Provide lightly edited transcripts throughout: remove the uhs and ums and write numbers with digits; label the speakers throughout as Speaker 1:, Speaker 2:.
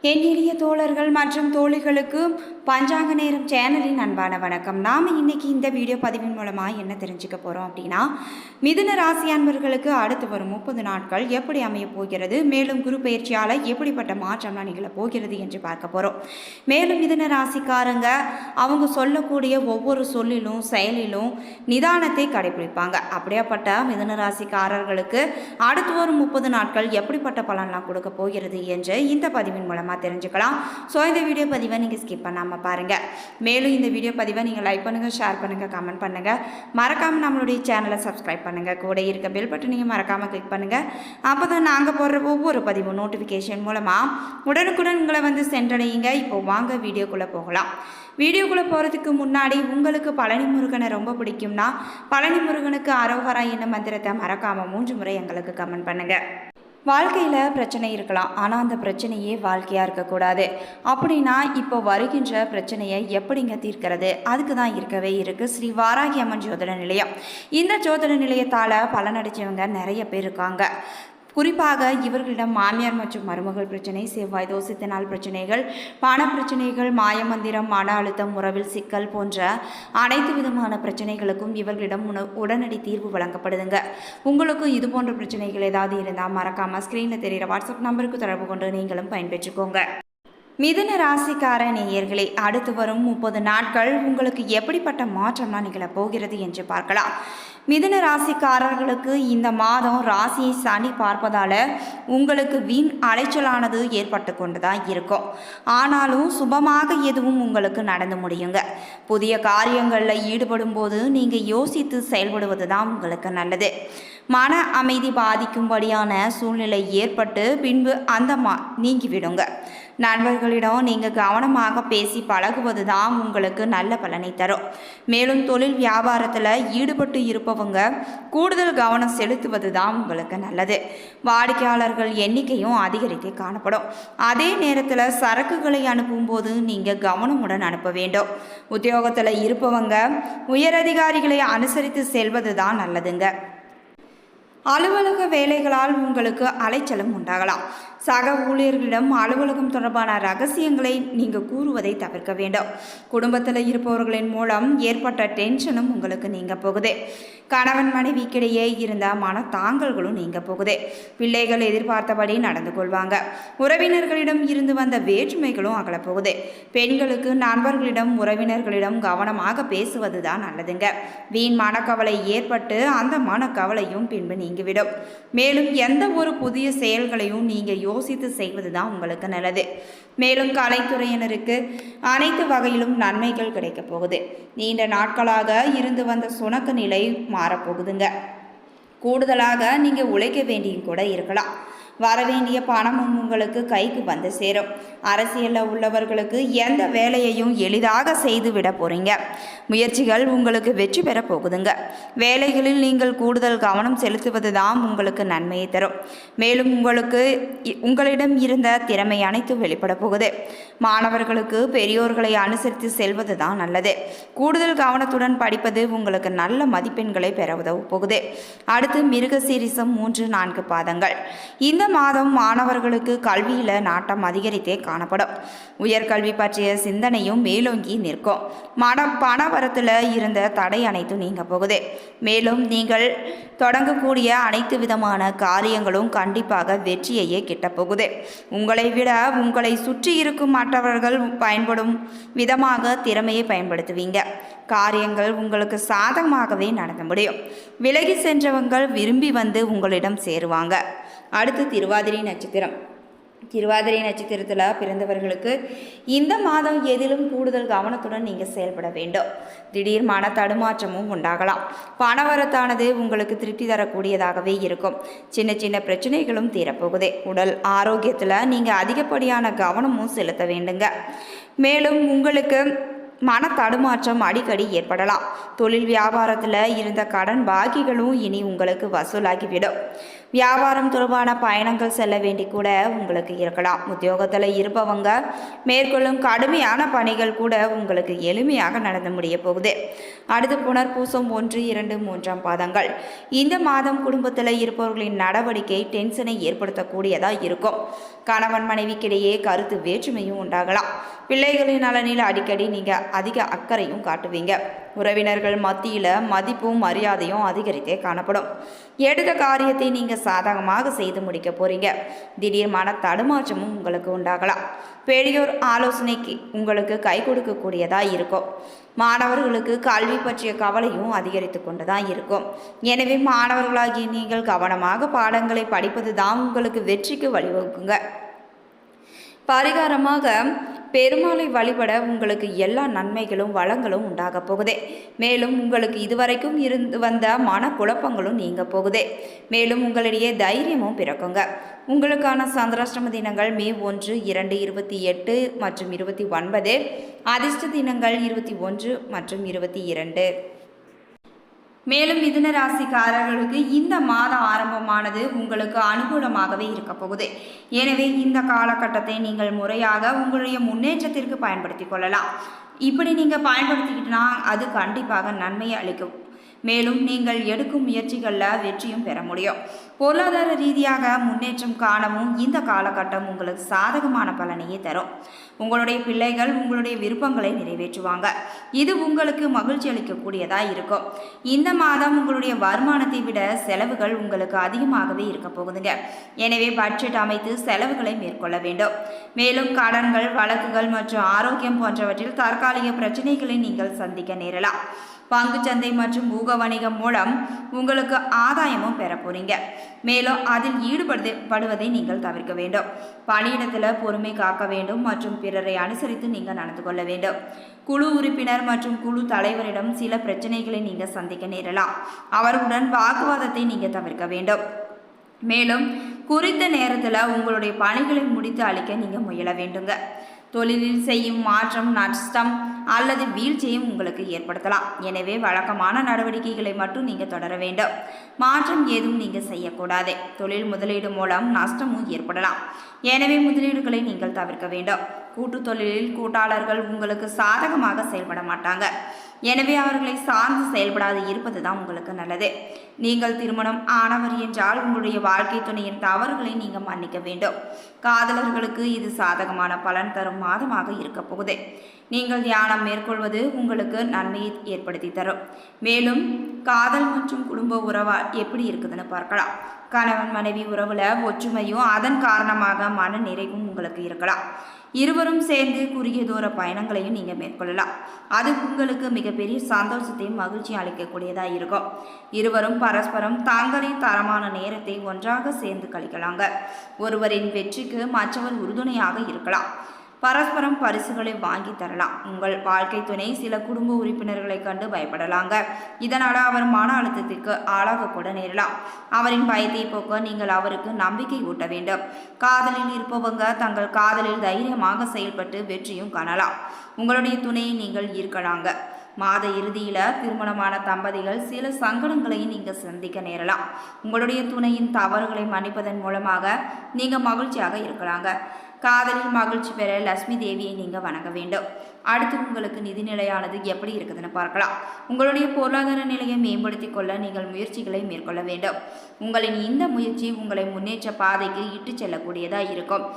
Speaker 1: என் இனிய தோழர்கள் மற்றும் தோழிகளுக்கு பஞ்சாங்க நேரம் சேனலின் அன்பான வணக்கம். நாம் இன்னைக்கு இந்த வீடியோ பதிவின் மூலமாக என்ன தெரிஞ்சுக்க போகிறோம் அப்படின்னா, மிதுன ராசி அன்பர்களுக்கு அடுத்து வரும் 30 நாட்கள் எப்படி அமைய போகிறது, மேலும் குரு பயிற்சியால் எப்படிப்பட்ட மாற்றம்லாம் நிகழ போகிறது என்று பார்க்க போகிறோம். மேலும் மிதுன ராசிக்காரங்க அவங்க சொல்லக்கூடிய ஒவ்வொரு சொல்லிலும் செயலிலும் நிதானத்தை கடைபிடிப்பாங்க. அப்படியேப்பட்ட மிதுன ராசிக்காரர்களுக்கு அடுத்து வரும் 30 நாட்கள் எப்படிப்பட்ட பலன்லாம் கொடுக்க போகிறது என்று இந்த பதிவின் மூலமாக தெரிஞ்சுக்கலாம். ஸோ இந்த வீடியோ பதிவை நீங்கள் ஸ்கிப் பண்ணாமல் பாருங்கள். மேலும் இந்த வீடியோ பதிவை நீங்கள் லைக் பண்ணுங்கள், ஷேர் பண்ணுங்கள், கமெண்ட் பண்ணுங்கள். மறக்காமல் நம்மளுடைய சேனலை சப்ஸ்கிரைப் பண்ணுங்கள். கூட இருக்க பெல் பட்டன் நீங்கள் மறக்காமல் கிளிக் பண்ணுங்கள். அப்போ தான் நாங்கள் போடுற ஒவ்வொரு பதிவும் நோட்டிஃபிகேஷன் மூலமாக உடனுக்குடன் உங்களை வந்து சென்றடையுங்க. இப்போ வாங்க வீடியோக்குள்ளே போகலாம். வீடியோக்குள்ளே போகிறதுக்கு முன்னாடி உங்களுக்கு பழனி முருகனை ரொம்ப பிடிக்கும்னா பழனி முருகனுக்கு அரோகரா என்ன மந்திரத்தை மறக்காமல் 3 முறை எங்களுக்கு கமெண்ட் பண்ணுங்கள். வாழ்க்கையில் பிரச்சனை இருக்கலாம், ஆனால் அந்த பிரச்சனையே வாழ்க்கையாக இருக்கக்கூடாது. அப்படின்னா இப்போ வருகின்ற பிரச்சனையை எப்படிங்க தீர்க்கிறது? அதுக்கு தான் இருக்கவே இருக்குது ஸ்ரீ வாராகி அம்மன் ஜோதிட நிலையம். இந்த ஜோதிட நிலையத்தால் பலனடைச்சவங்க நிறைய பேர் இருக்காங்க. குறிப்பாக இவர்களிடம் மாமியார் மற்றும் மருமகள் பிரச்சனை, செவ்வாய் தோஷத்தினால் பிரச்சனைகள், பண பிரச்சனைகள், மாயமந்திரம், மன அழுத்தம், உறவில் சிக்கல் போன்ற அனைத்து விதமான பிரச்சனைகளுக்கும் இவர்களிடம் உடனடி தீர்வு வழங்கப்படுதுங்க. உங்களுக்கும் இது போன்ற பிரச்சனைகள் ஏதாவது இருந்தால் மறக்காமல் ஸ்க்ரீனில் தெரிகிற வாட்ஸ்அப் நம்பருக்கு தொடர்பு கொண்டு நீங்களும் பயன்பெற்றுக்கோங்க. மிதுன ராசிக்கார நேயர்களே, அடுத்து வரும் 30 நாட்கள் உங்களுக்கு எப்படிப்பட்ட மாற்றம்லாம் நிகழப் போகிறது என்று பார்க்கலாம். மிதுன ராசிக்காரர்களுக்கு இந்த மாதம் ராசியை சனி பார்ப்பதால் உங்களுக்கு வீண் அலைச்சலானது ஏற்பட்டு கொண்டு தான் இருக்கும். ஆனாலும் சுபமாக எதுவும் உங்களுக்கு நடந்து முடியுங்க. புதிய காரியங்களில் ஈடுபடும் போது நீங்கள் யோசித்து செயல்படுவது தான் உங்களுக்கு நல்லது. மன அமைதி பாதிக்கும்படியான சூழ்நிலை ஏற்பட்டு பின்பு அந்த நீங்கிவிடுங்க. நண்பர்களிடம் நீங்கள் கவனமாக பேசி பழகுவது தான் உங்களுக்கு நல்ல பலனை தரும். மேலும் தொழில் வியாபாரத்தில் ஈடுபட்டு இருப்பவங்க கூடுதல் கவனம் செலுத்துவது தான் உங்களுக்கு நல்லது. வாடிக்கையாளர்கள் எண்ணிக்கையும் அதிகரித்து காணப்படும். அதே நேரத்தில் சரக்குகளை அனுப்பும்போது நீங்கள் கவனமுடன் அனுப்ப வேண்டும். உத்தியோகத்தில் இருப்பவங்க உயரதிகாரிகளை அனுசரித்து செல்வது தான் நல்லதுங்க. அலுவலக வேலைகளால் உங்களுக்கு அலைச்சலும் உண்டாகலாம். சக ஊழியர்களிடம் அலுவலகம் தொடர்பான ரகசியங்களை நீங்கள் கூறுவதை தவிர்க்க வேண்டும். குடும்பத்தில் இருப்பவர்களின் மூலம் ஏற்பட்ட டென்ஷனும் உங்களுக்கு நீங்க போகுது. கணவன் மனைவிக்கிடையே இருந்த மனத்தாங்கல்களும் நீங்க போகுது. பிள்ளைகள் எதிர்பார்த்தபடி நடந்து கொள்வாங்க. உறவினர்களிடம் இருந்து வந்த வேற்றுமைகளும் அகலப்போகுது. பெண்களுக்கு நண்பர்களிடம் உறவினர்களிடம் கவனமாக பேசுவது தான் நல்லதுங்க. வீண் மனக்கவலை ஏற்பட்டு அந்த மனக்கவலையும் பின்பு நீங்கிவிடும். மேலும் எந்த ஒரு புதிய செயல்களையும் நீங்கள் யோசித்து செய்வது தான் உங்களுக்கு நல்லது. மேலும் கலைத்துறையினருக்கு அனைத்து வகையிலும் நன்மைகள் கிடைக்கப் போகுது. நீண்ட நாட்களாக இருந்து வந்த சுணக்க நிலை மாறப்போகுதுங்க. கூடுதலாக நீங்கள் உழைக்க வேண்டியும் கூட இருக்கலாம். வரவேண்டிய பணமும் உங்களுக்கு கைக்கு வந்து சேரும். அரசியலில் உள்ளவர்களுக்கு எந்த வேலையையும் எளிதாக செய்து விட போகிறீங்க. முயற்சிகள் உங்களுக்கு வெற்றி பெற போகுதுங்க. வேலைகளில் நீங்கள் கூடுதல் கவனம் செலுத்துவது தான் உங்களுக்கு நன்மையை தரும். மேலும் உங்களிடம் இருந்த திறமை அனைத்து வெளிப்பட போகுது. மாணவர்களுக்கு பெரியோர்களை அனுசரித்து செல்வது தான் நல்லது. கூடுதல் கவனத்துடன் படிப்பது உங்களுக்கு நல்ல மதிப்பெண்களை பெற உதவ போகுது. அடுத்து மிருகசீரிசம் 3-4 பாதங்கள். இந்த மாதம் மாணவர்களுக்கு கல்வியில் நாட்டம் அதிகரித்தே காணப்படும். உயர்கல்வி பற்றிய சிந்தனையும் மேலோங்கி நிற்கும். பணவரத்தில் இருந்த தடை அனைத்தும் நீங்க போகுது. மேலும் நீங்கள் தொடங்கக்கூடிய அனைத்து விதமான காரியங்களும் கண்டிப்பாக வெற்றியையே கிட்டப்போகுது. உங்களை விட உங்களை சுற்றி இருக்கும் மற்றவர்கள் பயன்படும் விதமாக திறமையை பயன்படுத்துவீங்க. காரியங்கள் உங்களுக்கு சாதகமாகவே நடக்க முடியும். விலகி சென்றவங்கள் விரும்பி வந்து உங்களிடம் சேருவாங்க. அடுத்து திருவாதிரை நட்சத்திரம். திருவாதிரை நட்சத்திரத்தில் பிறந்தவர்களுக்கு இந்த மாதம் எதிலும் கூடுதல் கவனத்துடன் நீங்கள் செயல்பட வேண்டும். திடீர் மன தடுமாற்றமும் உண்டாகலாம். பணவரத்தானது உங்களுக்கு திருப்தி தரக்கூடியதாகவே இருக்கும். சின்ன சின்ன பிரச்சனைகளும் தீரப்போகுது. உடல் ஆரோக்கியத்தில் நீங்கள் அதிகப்படியான கவனமும் செலுத்த வேண்டுங்க. மேலும் உங்களுக்கு மன தடுமாற்றம் அடிக்கடி ஏற்படலாம். தொழில் வியாபாரத்தில் இருந்த கடன் பாக்கிகளும் இனி உங்களுக்கு வசூலாகிவிடும். வியாபாரம் தொடர்பான பயணங்கள் செல்ல வேண்டி கூட உங்களுக்கு இருக்கலாம். உத்தியோகத்தில் இருப்பவங்க மேற்கொள்ளும் கடுமையான பணிகள் கூட உங்களுக்கு எளிமையாக நடந்து முடிய போகுது. அடுத்து புனர்பூசம் 1, 2, 3 பாதங்கள். இந்த மாதம் குடும்பத்தில் இருப்பவர்களின் நடவடிக்கை டென்ஷனை ஏற்படுத்தக்கூடியதாக இருக்கும். கணவன் மனைவிக்கிடையே கருத்து வேற்றுமையும் உண்டாகலாம். பிள்ளைகளின் நலனில் அடிக்கடி நீங்கள் அதிக அக்கறையும் காட்டுவீங்க. உறவினர்கள் மத்தியில் மதிப்பும் மரியாதையும் அதிகரித்தே காணப்படும். எடுத்த காரியத்தை நீங்கள் சாதகமாக செய்து முடிக்க போறீங்க. திடீர் மன தடுமாற்றமும் உங்களுக்கு உண்டாகலாம். பெரியோர் ஆலோசனைக்கு உங்களுக்கு கை கொடுக்கக்கூடியதாக இருக்கும். மாணவர்களுக்கு கல்வி பற்றிய கவலையும் அதிகரித்து கொண்டு தான் இருக்கும். எனவே மாணவர்களாகிய நீங்கள் கவனமாக பாடங்களை படிப்பது தான் உங்களுக்கு வெற்றிக்கு வழிவகுக்குங்க. பரிகாரமாக பெருமாளை வழிபட உங்களுக்கு எல்லா நன்மைகளும் வளங்களும் உண்டாக போகுதே. மேலும் உங்களுக்கு இதுவரைக்கும் இருந்து வந்த மனக்குழப்பங்களும் நீங்க போகுதே. மேலும் உங்களிடையே தைரியமும் பிறக்குங்க. உங்களுக்கான சந்திராஷ்டம தினங்கள் மே 1, 2, 28 மற்றும் 29. அதிர்ஷ்ட தினங்கள் 21 மற்றும் 22. மேலும் மிதுன ராசிக்காரர்களுக்கு இந்த மாத ஆரம்பமானது உங்களுக்கு அனுகூலமாகவே இருக்க போகுது. எனவே இந்த காலகட்டத்தை நீங்கள் முறையாக உங்களுடைய முன்னேற்றத்திற்கு பயன்படுத்தி கொள்ளலாம். இப்படி நீங்கள் பயன்படுத்திக்கிட்டனா அது கண்டிப்பாக நன்மையை அளிக்கும். மேலும் நீங்கள் எடுக்கும் முயற்சிகளில் வெற்றியும் பெற முடியும். பொருளாதார ரீதியாக முன்னேற்றம் காணவும் இந்த காலகட்டம் உங்களுக்கு சாதகமான பலனையே தரும். உங்களுடைய பிள்ளைகள் உங்களுடைய விருப்பங்களை நிறைவேற்றுவாங்க. இது உங்களுக்கு மகிழ்ச்சி அளிக்கக்கூடியதாக இருக்கும். இந்த மாதம் உங்களுடைய வருமானத்தை விட செலவுகள் உங்களுக்கு அதிகமாகவே இருக்க போகுதுங்க. எனவே பட்ஜெட் அமைத்து செலவுகளை மேற்கொள்ள வேண்டும். மேலும் கடன்கள், வழக்குகள் மற்றும் ஆரோக்கியம் போன்றவற்றில் தற்காலிக பிரச்சனைகளை நீங்கள் சந்திக்க நேரலாம். பங்குச்சந்தை மற்றும் ஊக வணிகம் மூலம் உங்களுக்கு ஆதாயமும் பெற போறீங்க. மேலும் அதில் ஈடுபடுவதை நீங்கள் தவிர்க்க வேண்டும். பணியிடத்தில் பொறுமை காக்க வேண்டும் மற்றும் பிறரை அனுசரித்து நீங்கள் நடந்து கொள்ள வேண்டும். குழு உறுப்பினர் மற்றும் குழு தலைவரிடம் சில பிரச்சனைகளை நீங்கள் சந்திக்க நேரலாம். அவர்களுடன் வாக்குவாதத்தை நீங்கள் தவிர்க்க வேண்டும். மேலும் குறித்த நேரத்தில் உங்களுடைய பணிகளை முடித்து அளிக்க நீங்கள் முயல வேண்டுங்க. தொழிலில் செய்யும் மாற்றம் நஷ்டம் அல்லது வீழ்ச்சியும் உங்களுக்கு ஏற்படுத்தலாம். எனவே வழக்கமான நடவடிக்கைகளை மட்டும் நீங்கள் தொடர வேண்டும். மாற்றம் ஏதும் நீங்கள் செய்யக்கூடாது. தொழில் முதலீடு மூலம் நஷ்டமும் ஏற்படலாம். எனவே முதலீடுகளை நீங்கள் தவிர்க்க வேண்டும். கூட்டு தொழிலில் கூட்டாளர்கள் உங்களுக்கு சாதகமாக செயல்பட மாட்டாங்க. எனவே அவர்களை சார்ந்து செயல்படாது இருப்பது தான் உங்களுக்கு நல்லது. நீங்கள் திருமணம் ஆனவர் என்றால் உங்களுடைய வாழ்க்கை துணையின் தவறுகளை நீங்கள் மன்னிக்க வேண்டும். காதலர்களுக்கு இது சாதகமான பலன் தரும் மாதமாக இருக்க போகுது. நீங்கள் தியானம் மேற்கொள்வது உங்களுக்கு நன்மையை ஏற்படுத்தி தரும். மேலும் காதல் மற்றும் குடும்ப உறவா எப்படி இருக்குதுன்னு பார்க்கலாம். கணவன் மனைவி உறவுல ஒற்றுமையும் அதன் காரணமாக மன நிறைவும் உங்களுக்கு இருக்கலாம். இருவரும் சேர்ந்து குறுகிய தூர பயணங்களையும் நீங்கள் மேற்கொள்ளலாம். அது உங்களுக்கு மிகப்பெரிய சந்தோஷத்தையும் மகிழ்ச்சியும் அளிக்கக்கூடியதாக இருக்கும். இருவரும் பரஸ்பரம் தங்களின் தரமான நேரத்தை ஒன்றாக சேர்ந்து கழிக்கலாங்க. ஒருவரின் வெற்றிக்கு மற்றவர் உறுதுணையாக இருக்கலாம். பரஸ்பரம் பரிசுகளை வாங்கி தரலாம். உங்கள் வாழ்க்கை துணை சில குடும்ப உறுப்பினர்களை கண்டு பயப்படலாங்க. இதனால் அவர் மன அழுத்தத்திற்கு ஆளாக கூட நேரலாம். அவரின் பயத்தை போக்க நீங்கள் அவருக்கு நம்பிக்கை ஊட்ட வேண்டும். காதலில் இருப்பவங்க தங்கள் காதலில் தைரியமாக செயல்பட்டு வெற்றியும் காணலாம். உங்களுடைய துணையை நீங்கள் ஈர்க்கலாங்க. மாத இறுதியில் திருமணமான தம்பதிகள் சில சங்கடங்களையும் நீங்கள் சந்திக்க நேரலாம். உங்களுடைய துணையின் தவறுகளை மன்னிப்பதன் மூலமாக நீங்கள் மகிழ்ச்சியாக இருக்கலாங்க. காதலில் மகிழ்ச்சி பெற லட்சுமி தேவியை நீங்கள் வணங்க வேண்டும். அடுத்து உங்களுக்கு நிதிநிலையானது எப்படி இருக்குதுன்னு பார்க்கலாம். உங்களுடைய பொருளாதார நிலையை மேம்படுத்திக் கொள்ள நீங்கள் முயற்சிகளை மேற்கொள்ள வேண்டும். உங்களின் இந்த முயற்சி உங்களை முன்னேற்ற பாதைக்கு இட்டு செல்லக்கூடியதாக இருக்கும்.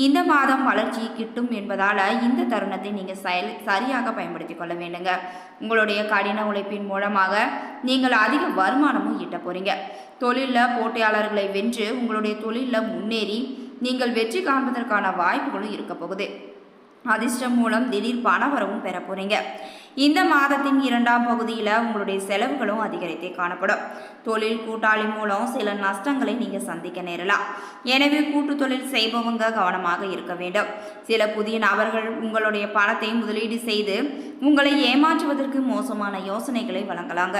Speaker 1: இந்த மாதம் வளர்ச்சி கிட்டும் என்பதால் இந்த தருணத்தை நீங்கள் சரியாக பயன்படுத்தி கொள்ள வேண்டுங்க. உங்களுடைய கடின உழைப்பின் மூலமாக நீங்கள் அதிக வருமானமும் ஈட்ட போறீங்க. தொழிலில் போட்டியாளர்களை வென்று உங்களுடைய தொழிலில் முன்னேறி நீங்கள் வெற்றி காண்பதற்கான வாய்ப்புகளும் இருக்க போகுது. அதிர்ஷ்டம் மூலம் திடீர் பணவரவும் பெற போறீங்க. இந்த மாதத்தின் 2ஆம் பகுதியில் உங்களுடைய செலவுகளும் அதிகரித்தே காணப்படும். தொழில் கூட்டாளி மூலம் சில நஷ்டங்களை நீங்கள் சந்திக்க நேரலாம். எனவே கூட்டு தொழில் செய்பவங்க கவனமாக இருக்க வேண்டும். சில புதிய நபர்கள் உங்களுடைய பணத்தை முதலீடு செய்து உங்களை ஏமாற்றுவதற்கு மோசமான யோசனைகளை வழங்கலாங்க.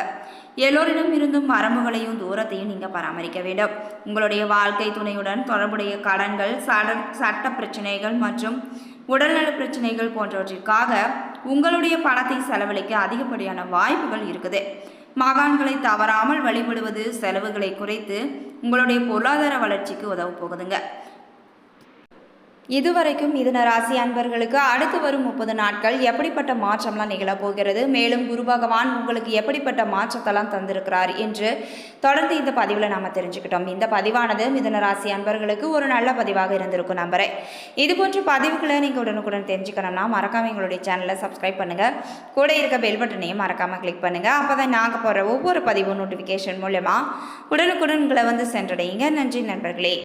Speaker 1: எல்லோரிடம் இருந்தும் வரம்புகளையும் தூரத்தையும் நீங்கள் பராமரிக்க வேண்டும். உங்களுடைய வாழ்க்கை துணையுடன் தொடர்புடைய கடன்கள், சட்ட பிரச்சனைகள் மற்றும் உடல்நல பிரச்சனைகள் போன்றவற்றிற்காக உங்களுடைய பணத்தை செலவழிக்க அதிகப்படியான வாய்ப்புகள் இருக்குது. மகான்களை தவறாமல் வழிபடுவது செலவுகளை குறைத்து உங்களுடைய பொருளாதார வளர்ச்சிக்கு உதவ போகுதுங்க. இதுவரைக்கும் மிதுன ராசி அன்பர்களுக்கு அடுத்து வரும் 30 நாட்கள் எப்படிப்பட்ட மாற்றம்லாம் நிகழப்போகிறது, மேலும் குரு பகவான் உங்களுக்கு எப்படிப்பட்ட மாற்றத்தெல்லாம் தந்திருக்கிறார் என்று தொடர்ந்து இந்த பதிவில் நாம் தெரிஞ்சுக்கிட்டோம். இந்த பதிவானது மிதுன ராசி அன்பர்களுக்கு ஒரு நல்ல பதிவாக இருந்திருக்கும் நம்புறேன். இதுபோன்ற பதிவுகளை நீங்கள் உடனுக்குடன் தெரிஞ்சுக்கணும்னா மறக்காம எங்களுடைய சேனலை சப்ஸ்கிரைப் பண்ணுங்கள். கூட இருக்க பெல் பட்டனையும் மறக்காமல் கிளிக் பண்ணுங்கள். அப்போ தான் நாங்கள் போடுற ஒவ்வொரு பதிவும் நோட்டிஃபிகேஷன் மூலமாக உடனுக்குடன் உங்களை வந்து சென்றடையுங்க. நன்றி நண்பர்களே.